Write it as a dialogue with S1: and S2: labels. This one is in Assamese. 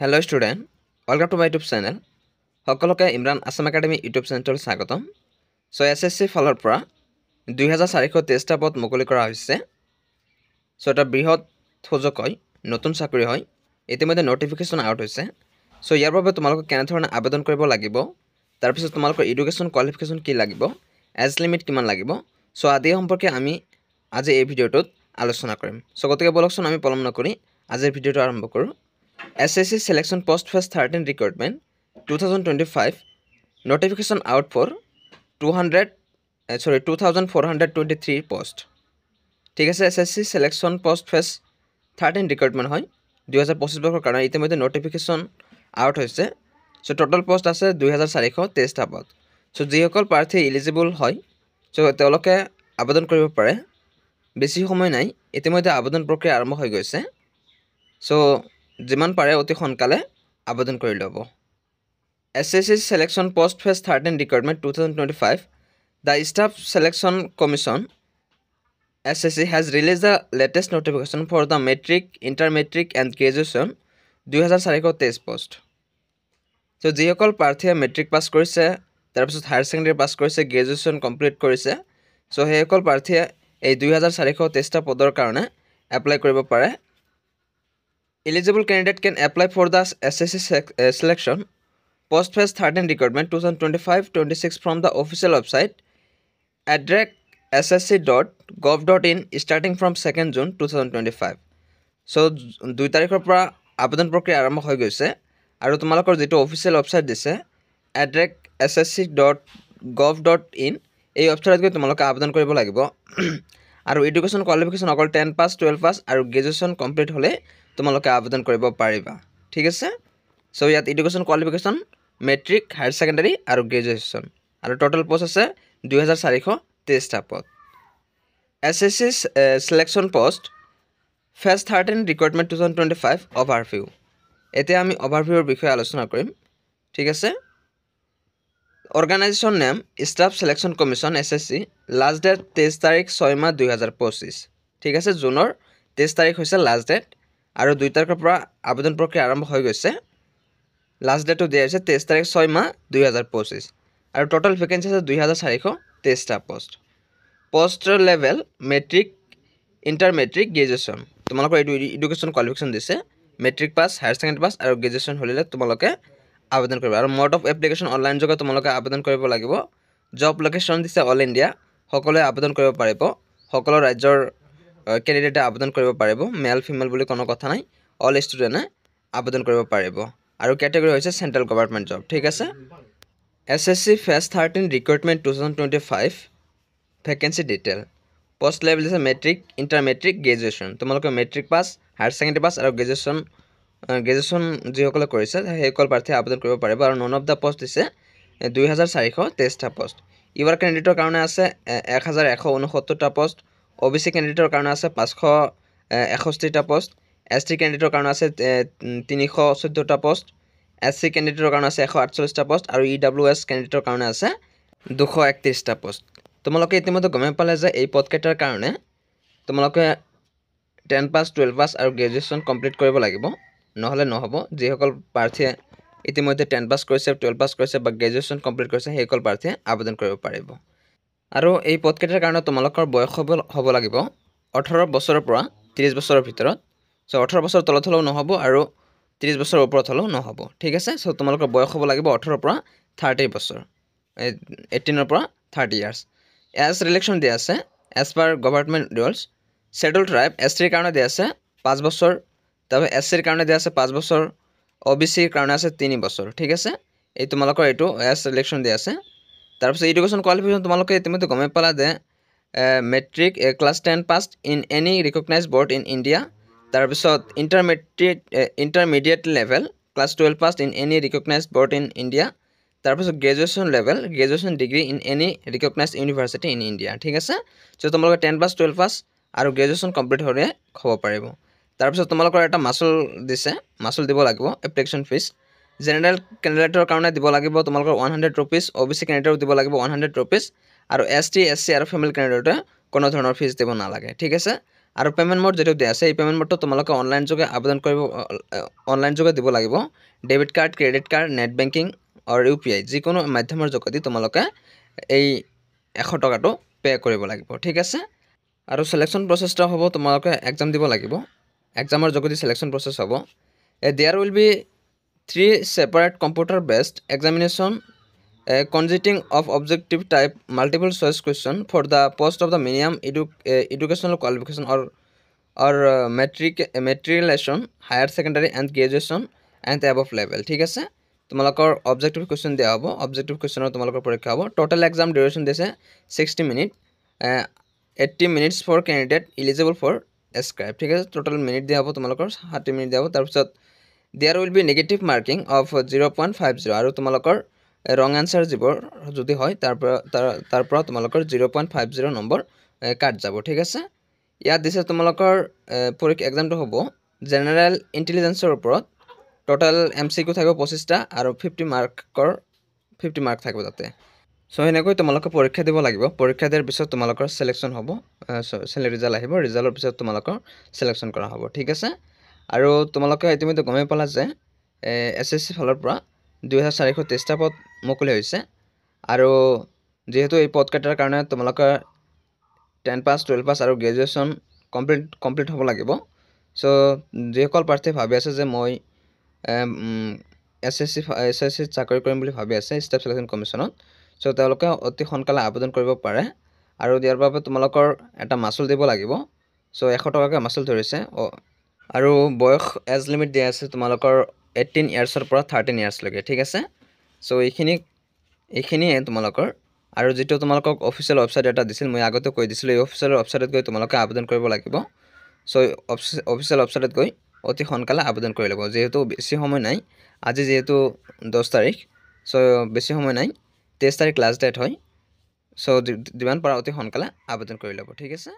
S1: Hello student, welcome to my YouTube channel. সকলোকে ইমৰান আছাম একাডেমি ইউটিউব চেনেললৈ স্বাগতম। সো এসএসসি ফলৰ পৰা 2423টা পদ মুকলি কৰা হৈছে। সো এটা বৃহৎ সুযোগ হয়, নতুন চাকৰি হয়। ইতিমধ্যে নোটিফিকেশন আউট হৈছে। সো ইয়াৰ বাবে তোমালোকে কেনে ধৰণে আবেদন কৰিব লাগিব, তাৰ পিছত তোমালোকৰ এডুকেশ্যন কোৱালিফিকেশন কি লাগিব, এজ লিমিট কিমান লাগিব। সো আদি সম্পৰ্কে আমি আজি এই ভিডিঅ'টোত আলোচনা কৰিম। সো গতিকে বলকচোন আমি পলম নকৰি আজিৰ ভিডিঅ'টো আৰম্ভ কৰোঁ। SSC Selection Post Phase 13 Recruitment 2025 Notification out for 2423 post. ঠিক আছে, SSC Selection Post Phase 13 Recruitment হয় 2025 বৰ্ষৰ কাৰণে ইতিমধ্যে নোটিফিকেশ্যন আউট হৈছে। সো টোটাল পোষ্ট আছে 2423টা পদ। সো যিসকল প্ৰাৰ্থী এলিজিবল হয় সো তেওঁলোকে আবেদন কৰিব পাৰে। বেছি সময় নাই, ইতিমধ্যে আবেদন প্ৰক্ৰিয়া আৰম্ভ হৈ গৈছে। সো যিমান পাৰে অতি সোনকালে আবেদন কৰি ল'ব। SSC Selection Post Phase 13 Recruitment 2025 The Staff Selection Commission SSC has released the latest notification for the Metric, Intermetric and Graduation 2023 post. So যিসকল প্ৰাৰ্থীয়ে মেট্ৰিক পাছ কৰিছে, তাৰপিছত হায়াৰ ছেকেণ্ডেৰী পাছ কৰিছে, গ্ৰেজুৱেশ্যন কমপ্লিট কৰিছে, সো সেইসকল প্ৰাৰ্থীয়ে এই 2423টা পদৰ কাৰণে এপ্লাই কৰিব পাৰে। Eligible candidate can apply for the SSC Selection Post Phase 13 Recruitment 2025-26 from the official website ssc.gov.in starting from 2nd June 2025. So 2 তাৰিখৰ পৰা আবেদন প্ৰক্ৰিয়া আৰম্ভ হৈ গৈছে আৰু তোমালোকৰ যেটো অফিচিয়েল ৱেবসাইট দিছে ssc.gov.in এই ৱেবসাইটত গৈ তোমালোকে আবেদন কৰিব লাগিব। আৰু এডুকেশ্যন কোৱালিফিকেশ্যন অকল 10 পাছ 12 পাছ আৰু গ্ৰেজুৱেশ্যন কমপ্লিট হ'লে তোমালোকে আবেদন কৰিব পাৰিবা। ঠিক আছে, সো ইয়াত education qualification matric, higher secondary আৰু গ্ৰেজুৱেশ্যন আৰু টোটাল পোষ্ট আছে 2423টা পদ। SSC Selection Post Phase 13 Recruitment 2025 Overview। এতিয়া আমি অভাৰভিউৰ বিষয়ে আলোচনা কৰিম। ঠিক আছে, organisation name staff selection commission SSC, last date 23 তাৰিখ 6 মাহ 2025। ঠিক আছে, জুনৰ 23 তাৰিখ হৈছে লাষ্ট ডেট আৰু 2 তাৰিখৰ পৰা আবেদন প্ৰক্ৰিয়া আৰম্ভ হৈ গৈছে। লাষ্ট ডেটটো দিয়া হৈছে 23 তাৰিখ 6 মাহ 2025 আৰু টোটাল ভেকেন্সি আছে 2423টা পোষ্ট। পোষ্টৰ লেভেল মেট্ৰিক, ইণ্টাৰমেট্ৰিক, গ্ৰেজুৱেশ্যন। তোমালোকৰ এইটো এডুকেশ্যন কোৱালিফিকেশ্যন দিছে matric pass, higher secondary pass আৰু গ্ৰেজুৱেশ্যন হ'লে তোমালোকে আবেদন কৰিবা। আৰু মোড অফ এপ্লিকেশ্যন অনলাইন যোগে তোমালোকে আবেদন কৰিব লাগিব। জব লোকেশ্যন দিছে অল ইণ্ডিয়া, সকলোৱে আবেদন কৰিব পাৰিব। সকলো ৰাজ্যৰ কেণ্ডিডেটে আবেদন কৰিব পাৰিব, মেল ফিমেল বুলি কোনো কথা নাই, অল ষ্টুডেণ্টে আবেদন কৰিব পাৰিব। আৰু কেটেগৰী হৈছে চেণ্ট্ৰেল গভৰ্ণমেণ্ট জব। ঠিক আছে, SSC Phase 13 Recruitment 2025 vacancy detail. Post level দিছে মেট্ৰিক, ইণ্টাৰমেট্ৰিক, গ্ৰেজুৱেশ্যন। তোমালোকে matric pass, higher secondary pass আৰু গ্ৰেজুৱেশ্যন যিসকলে কৰিছে সেইসকল প্ৰাৰ্থীয়ে আবেদন কৰিব পাৰিব। আৰু নন অফ দ্য পোষ্ট দিছে 2423টা পোষ্ট। ইউআৰ কেণ্ডিডেটৰ কাৰণে আছে 1169টা পোষ্ট, OBC কেণ্ডিডেটৰ কাৰণে আছে 561টা পোষ্ট, ST কেণ্ডিডেটৰ কাৰণে আছে 314টা পোষ্ট, SC কেণ্ডিডেটৰ কাৰণে আছে 148টা পোষ্ট আৰু EWS কেণ্ডিডেটৰ কাৰণে আছে 231টা পোষ্ট। তোমালোকে ইতিমধ্যে গমে পালে যে এই পদকেইটাৰ কাৰণে তোমালোকে 10 পাছ 12 পাছ আৰু গ্ৰেজুৱেশ্যন কমপ্লিট কৰিব লাগিব, নহ'লে নহ'ব। যিসকল প্ৰাৰ্থীয়ে ইতিমধ্যে 10 পাছ কৰিছে, 12 পাছ কৰিছে বা গ্ৰেজুৱেশ্যন কমপ্লিট কৰিছে সেইসকল প্ৰাৰ্থীয়ে আবেদন কৰিব পাৰিব। আৰু এই পদকেইটাৰ কাৰণে তোমালোকৰ বয়স হ'ব লাগিব 18 বছৰৰ পৰা 30 বছৰৰ ভিতৰত। সো 18 বছৰ তলত হ'লেও নহ'ব আৰু 30 বছৰৰ ওপৰত হ'লেও নহ'ব। ঠিক আছে, সো তোমালোকৰ বয়স হ'ব লাগিব 18 পৰা 30 বছৰ, 18 পৰা 30 ইয়াৰ্ছ। এজ ৰিলেকশ্যন দিয়া আছে as per government rules. Schedule tribe STৰ কাৰণে দিয়া আছে 5 বছৰ, তাৰপিছত SCৰ কাৰণে দিয়া আছে 5 বছৰ, OBCৰ কাৰণে আছে 3 বছৰ। ঠিক আছে, এই তোমালোকৰ এইটো এজ ৰিলেকশ্যন দিয়া আছে। তাৰপিছত এডুকেশ্যন কোৱালিফিকেশ্যন তোমালোকে ইতিমধ্যে গমে পালা যে matric class 10 pass in any recognise board in India. তাৰপিছত intermediate level class 12 pass in any recognise board in India. তাৰপিছত graduation level graduation degree in any recognise university in India. ঠিক আছে, সো তোমালোকে 10 পাছ 12 পাছ আৰু গ্ৰেজুৱেশ্যন কমপ্লিট হ'লে হ'ব পাৰিব। তাৰপিছত তোমালোকৰ এটা মাচুল দিছে, মাচুল দিব লাগিব, এপ্লিকেশ্যন ফিজ। জেনেৰেল কেণ্ডিডেটৰ কাৰণে দিব লাগিব তোমালোকৰ 100 ৰুপিজ, OBC কেণ্ডিডেটক দিব লাগিব 100 ৰুপিজ আৰু ST SC আৰু ফিমেল কেণ্ডিডেটে কোনো ধৰণৰ ফিজ দিব নালাগে। ঠিক আছে, আৰু পে'মেণ্ট মোড যেটো দিয়া আছে এই পে'মেণ্ট মোডটো তোমালোকে অনলাইন যোগে আবেদন কৰিব অনলাইন যোগে দিব লাগিব debit card credit card net banking আৰু ইউপিআই যিকোনো মাধ্যমৰ যোগেদি তোমালোকে এই 100 টকাটো পে কৰিব লাগিব ঠিক আছে আৰু সিলেকশন প্ৰসেছটো হ'ব তোমালোকে এক্সাম দিব লাগিব এক্সামৰ যোগেদি সিলেকশন প্ৰসেছ হ'ব there will be 3 separate computer based examination consisting of objective type multiple choice question for the post of the minimum educational qualification or matriculation higher secondary and graduation and above level ঠিক আছে তোমালোকৰ অবজেক্টিভ কোৱেশ্চন দিয়া হ'ব অবজেক্টিভ কোৱেশ্চনৰ তোমালোকৰ পৰীক্ষা হ'ব টোটাল এক্সাম ডিউৰেশ্যন দিছে 60 minute 80 minutes for candidate eligible for scribe ঠিক আছে টোটাল মিনিট দিয়া হ'ব তোমালোকৰ 60 মিনিট দিয়া হ'ব তাৰ পিছত there will be negative marking of 0.50 আৰু তোমালোকৰ wrong answer যিবোৰ যদি হয় তাৰ পৰা তোমালোকৰ 0.50 নম্বৰ কাট যাব ঠিক আছে ইয়াত দিছে তোমালোকৰ পৰীক্ষা এক্সামটো হ'ব জেনাৰেল ইন্টেলিজেন্সৰ ওপৰত টোটাল এমসিকিউ থাকিব 25টা আৰু 50 মাৰ্ক থাকিব তাতে সো এনেকৈ তোমালোকে পৰীক্ষা দিব লাগিব পৰীক্ষা দিয়াৰ পিছত তোমালোকৰ সিলেকশন হ'ব ৰিজাল্ট আহিব ৰিজাল্টৰ পিছত তোমালোকৰ সিলেকশন কৰা হ'ব ঠিক আছে আৰু তোমালোকে ইতিমধ্যে গমে পালা যে এসএসসি ফালৰ পৰা 2423টা পদ মুকলি হৈছে আৰু যেহেতু এই পদ কাটাৰ কাৰণে তোমালোকে 10 পাস 12 পাস আৰু গ্ৰেজুৱেচন কমপ্লিট হ'ব লাগিব সো যেসকল প্ৰাৰ্থী ভাবি আছে যে মই এসএসসি চাকৰি কৰিম বুলি ভাবি আছে ষ্টাফ সিলেকশন কমিশনত সো তেওঁলোকে অতি সোনকালে আবেদন কৰিব পাৰে আৰু ইয়াৰ বাবে তোমালোকৰ এটা মাসুল দিব লাগিব সো 100 টকাকৈ মাসুল ধৰিছে আৰু বয়স এজ লিমিট দিয়া আছে তোমালোকৰ 18 ইয়াৰ্ছৰ পৰা 13 ইয়াৰ্ছ লৈকে ঠিক আছে সো এইখিনিয়ে তোমালোকৰ আৰু যেটো তোমালোকক অফিচিয়েল ওয়েবসাইট এটা দিছিল মই আগতে কৈ দিছিল এই অফিচিয়েল ওয়েবসাইটত গৈ তোমালোকে আবেদন কৰিব লাগিব সো অফিচিয়েল ওয়েবসাইটত গৈ অতি সোনকালে আবেদন কৰি ল'ব যেহেতু বেছি সময় নাই আজি যেহেতু 10 তাৰিখ সো বেছি সময় নাই 23 তাৰিখ লাষ্ট ডেট হয় সো যিমান পাৰা অতি সোনকালে আবেদন কৰি ল'ব ঠিক আছে